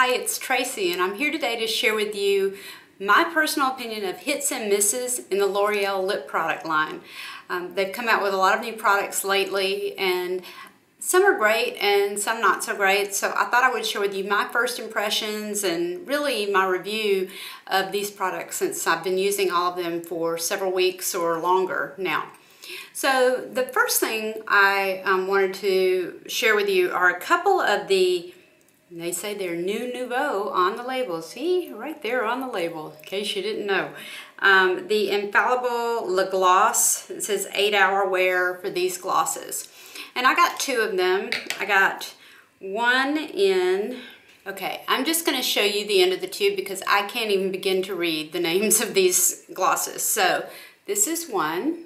Hi, it's Tracy, and I'm here today to share with you my personal opinion of hits and misses in the L'Oreal lip product line. They've come out with a lot of new products lately, and some are great and some not so great, so I thought I would share with you my first impressions and really my review of these products since I've been using all of them for several weeks or longer now. So the first thing I wanted to share with you are a couple of they say they're nouveau on the label. See, right there on the label, in case you didn't know. The Infallible LeGloss, it says 8-hour wear for these glosses. And I got two of them. I got one in, okay, I'm just gonna show you the end of the tube because I can't even begin to read the names of these glosses. So this is one.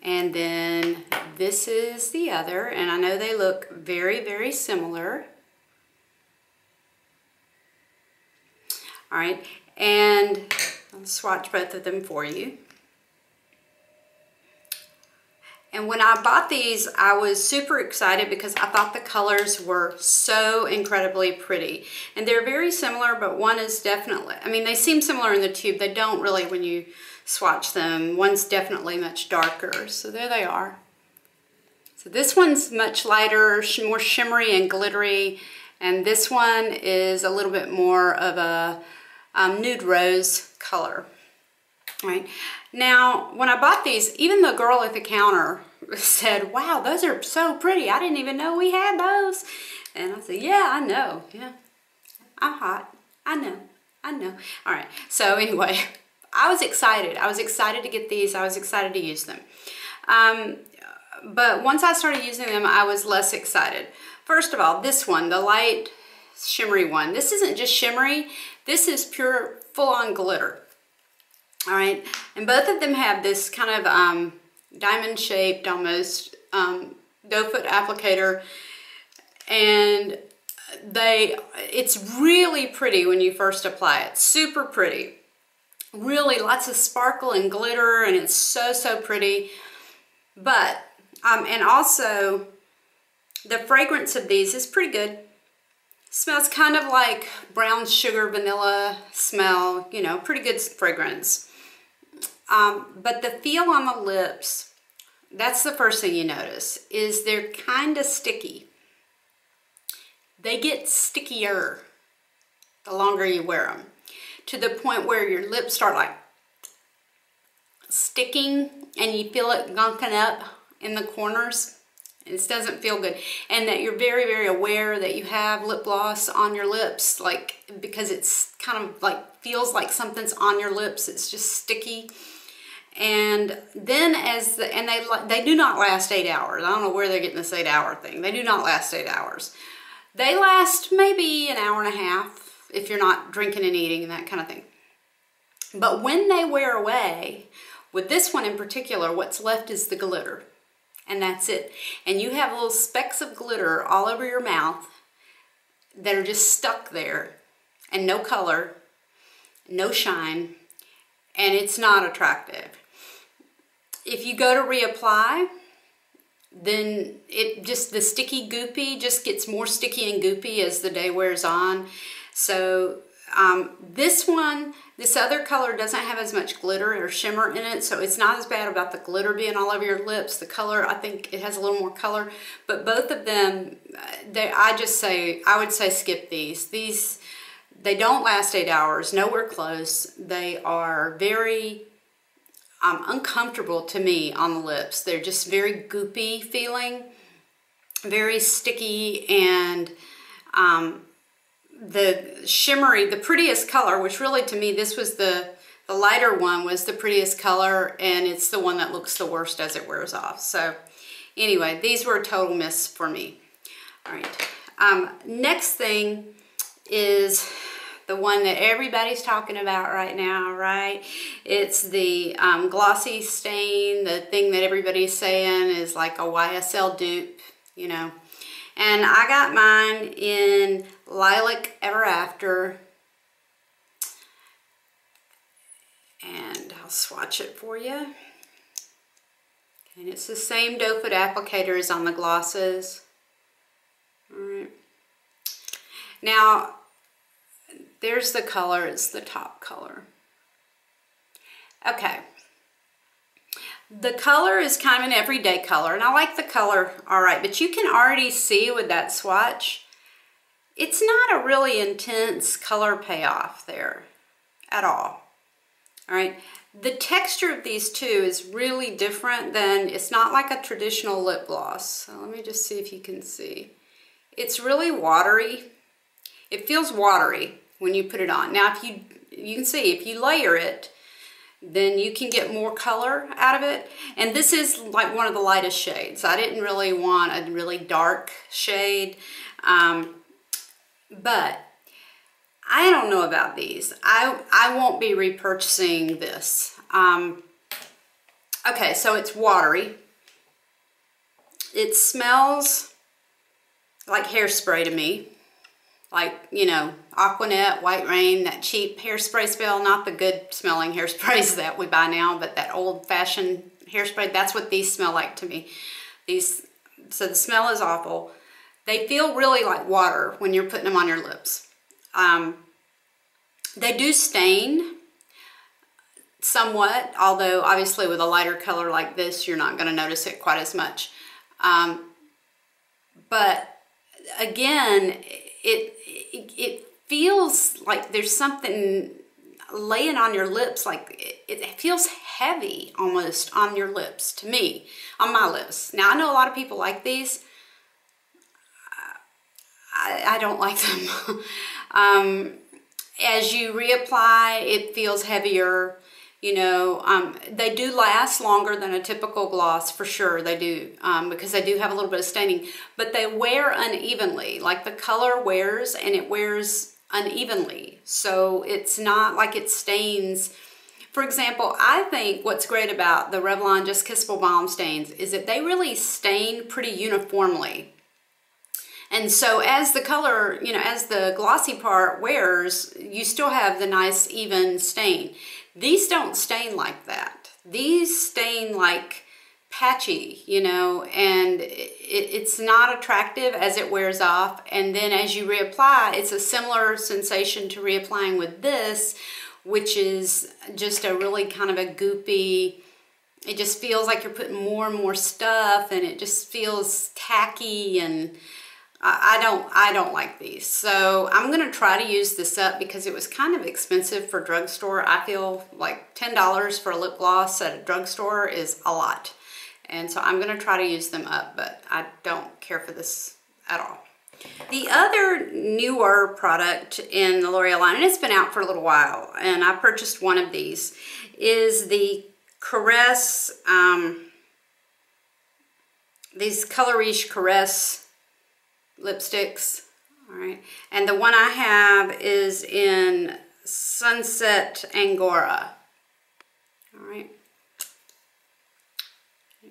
And then this is the other, and I know they look very, very similar. All right, and I'll swatch both of them for you. And when I bought these, I was super excited because I thought the colors were so incredibly pretty. And they're very similar, but one is definitely, I mean, they seem similar in the tube. They don't really when you swatch them. One's definitely much darker. So there they are. So this one's much lighter, more shimmery and glittery. And this one is a little bit more of a nude rose color. All right. Now, when I bought these, even the girl at the counter said, wow, those are so pretty. I didn't even know we had those. And I said, yeah, I know. Yeah, I'm hot. I know. All right. So anyway, I was excited. I was excited to get these. I was excited to use them. But once I started using them, I was less excited. First of all, this one, the light shimmery one. This isn't just shimmery. This is pure full-on glitter. All right, and both of them have this kind of diamond-shaped, almost doe foot applicator, and it's really pretty when you first apply it. Super pretty, really lots of sparkle and glitter, and it's so pretty. But and also the fragrance of these is pretty good. Smells kind of like brown sugar vanilla smell, you know, pretty good fragrance. But the feel on the lips, that's the first thing you notice, is they're kind of sticky. They get stickier the longer you wear them, to the point where your lips start like sticking and you feel it gunking up in the corners. It doesn't feel good, and that you're very aware that you have lip gloss on your lips, like, because it's kind of like feels like something's on your lips. It's just sticky. And then they do not last 8 hours. I don't know where they're getting this 8-hour thing. They do not last 8 hours. They last maybe an hour and a half if you're not drinking and eating and that kind of thing. But when they wear away, with this one in particular, what's left is the glitter. And that's it. And you have little specks of glitter all over your mouth that are just stuck there, and no color, no shine, and it's not attractive. If you go to reapply, then the sticky goopy just gets more sticky and goopy as the day wears on. So this other color doesn't have as much glitter or shimmer in it, so it's not as bad about the glitter being all over your lips. The color, I think it has a little more color, but both of them, I would say skip these. They don't last 8 hours, nowhere close. They are very uncomfortable to me on the lips. They're just very goopy feeling, very sticky, and the shimmery, the prettiest color, which really to me this was the lighter one, was the prettiest color, and it's the one that looks the worst as it wears off. So anyway, these were a total miss for me. All right, next thing is the one that everybody's talking about right now, right? It's the glossy stain, the thing that everybody's saying is like a YSL dupe, you know. And I got mine in Lilac Ever After. And I'll swatch it for you. And it's the same doe foot applicator as on the glosses. Now, there's the color, it's the top color. Okay. The color is kind of an everyday color, and I like the color all right, but you can already see with that swatch, it's not a really intense color payoff there at all. All right. The texture of these two is really different than, it's not like a traditional lip gloss. So let me just see if you can see. It's really watery. It feels watery when you put it on. Now, if you can see, if you layer it, then you can get more color out of it. And this is like one of the lightest shades. I didn't really want a really dark shade, but I don't know about these. I won't be repurchasing this. Okay, so it's watery. It smells like hairspray to me. Like, you know, Aquanet, White Rain, that cheap hairspray smell, not the good smelling hairsprays that we buy now, but that old fashioned hairspray, that's what these smell like to me. So the smell is awful. They feel really like water when you're putting them on your lips. They do stain somewhat, although obviously with a lighter color like this, you're not going to notice it quite as much. But again, it feels like there's something laying on your lips, like it feels heavy almost on your lips to me, on my lips. Now I know a lot of people like these. I don't like them. As you reapply, it feels heavier. You know, they do last longer than a typical gloss, for sure they do, because they do have a little bit of staining, but they wear unevenly. Like the color wears, and it wears unevenly. So it's not like it stains. For example, I think what's great about the Revlon Just Kissable Balm stains is that they really stain pretty uniformly. And so as the color, you know, as the glossy part wears, you still have the nice even stain. These don't stain like that. These stain like patchy, you know, and it's not attractive as it wears off. And then as you reapply, it's a similar sensation to reapplying with this, which is just a really kind of a goopy, it just feels like you're putting more and more stuff, and it just feels tacky, and I don't like these. So I'm going to try to use this up because it was kind of expensive for drugstore. I feel like $10 for a lip gloss at a drugstore is a lot. And so I'm going to try to use them up, but I don't care for this at all. The other newer product in the L'Oreal line, and it's been out for a little while, and I purchased one of these, is the Caresse, these Color Riche Caresse lipsticks. All right, and the one I have is in Sunset Angora. All right,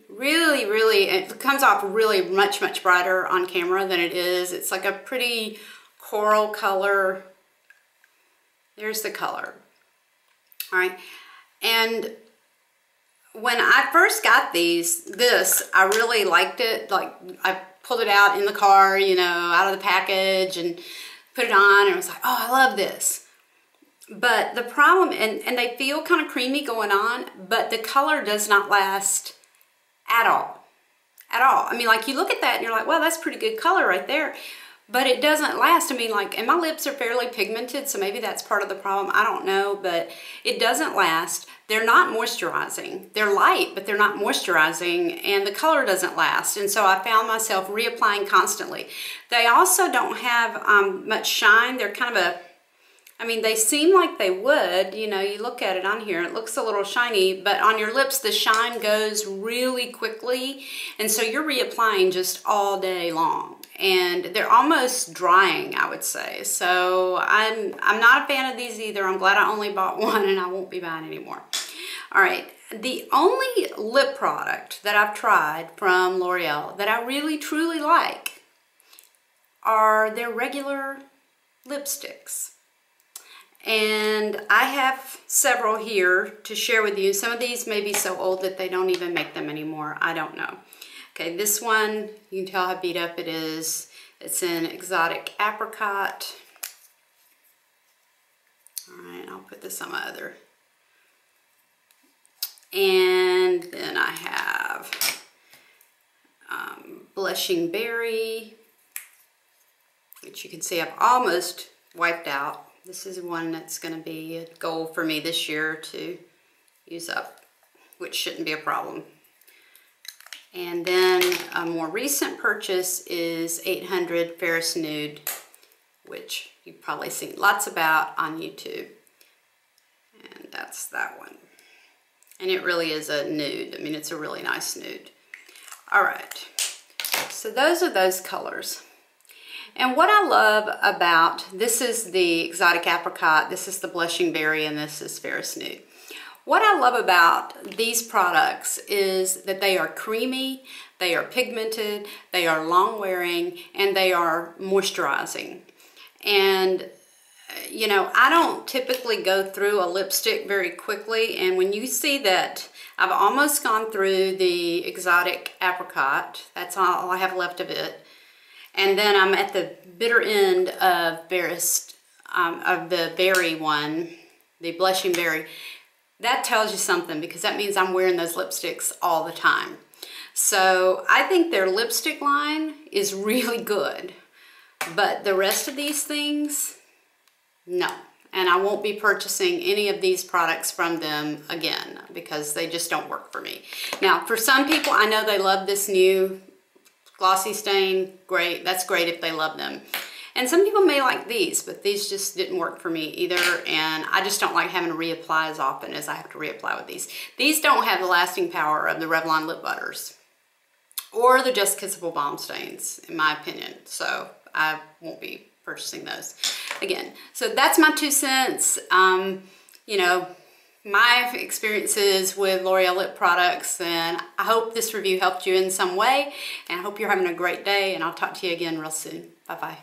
really, it comes off really much brighter on camera than it is. It's like a pretty coral color. There's the color. All right, and when I first got this, I really liked it. Like, I pulled it out in the car, you know, out of the package and put it on, and I was like, oh, I love this. But the problem, and they feel kind of creamy going on, but the color does not last at all. At all. I mean, like, you look at that and you're like, well, that's pretty good color right there. But it doesn't last. I mean, like, and my lips are fairly pigmented, so maybe that's part of the problem. I don't know, but it doesn't last. They're not moisturizing. They're light, but they're not moisturizing, and the color doesn't last. And so I found myself reapplying constantly. They also don't have much shine. They're kind of a, I mean, they seem like they would, you know, you look at it on here, it looks a little shiny, but on your lips, the shine goes really quickly. And so you're reapplying just all day long. And they're almost drying, I would say. So I'm not a fan of these either. I'm glad I only bought one, and I won't be buying anymore. All right, the only lip product that I've tried from L'Oreal that I really truly like are their regular lipsticks. And I have several here to share with you. Some of these may be so old that they don't even make them anymore. I don't know. Okay, this one, you can tell how beat up it is. It's in Exotic Apricot. All right, I'll put this on my other. And then I have Blushing Berry, which you can see I've almost wiped out. This is one that's going to be a goal for me this year to use up, which shouldn't be a problem. And then a more recent purchase is 800 Ferris Nude, which you've probably seen lots about on YouTube. And that's that one. And it really is a nude. I mean, it's a really nice nude. All right, so those are those colors. And what I love about, this is the Exotic Apricot, this is the Blushing Berry, and this is Ferris Nude. What I love about these products is that they are creamy, they are pigmented, they are long wearing, and they are moisturizing. And you know, I don't typically go through a lipstick very quickly, and when you see that I've almost gone through the Exotic Apricot, that's all I have left of it, and then I'm at the bitter end of the berry one, the Blushing Berry. That tells you something, because that means I'm wearing those lipsticks all the time. So I think their lipstick line is really good, but the rest of these things, no. And I won't be purchasing any of these products from them again, because they just don't work for me. Now, for some people, I know they love this new glossy stain. Great, that's great if they love them. And some people may like these, but these just didn't work for me either, and I just don't like having to reapply as often as I have to reapply with these. These don't have the lasting power of the Revlon lip butters or the Just Kissable Balm Stains, in my opinion, so I won't be purchasing those again. So that's my 2 cents. You know, my experiences with L'Oreal lip products, and I hope this review helped you in some way, and I hope you're having a great day, and I'll talk to you again real soon. Bye-bye.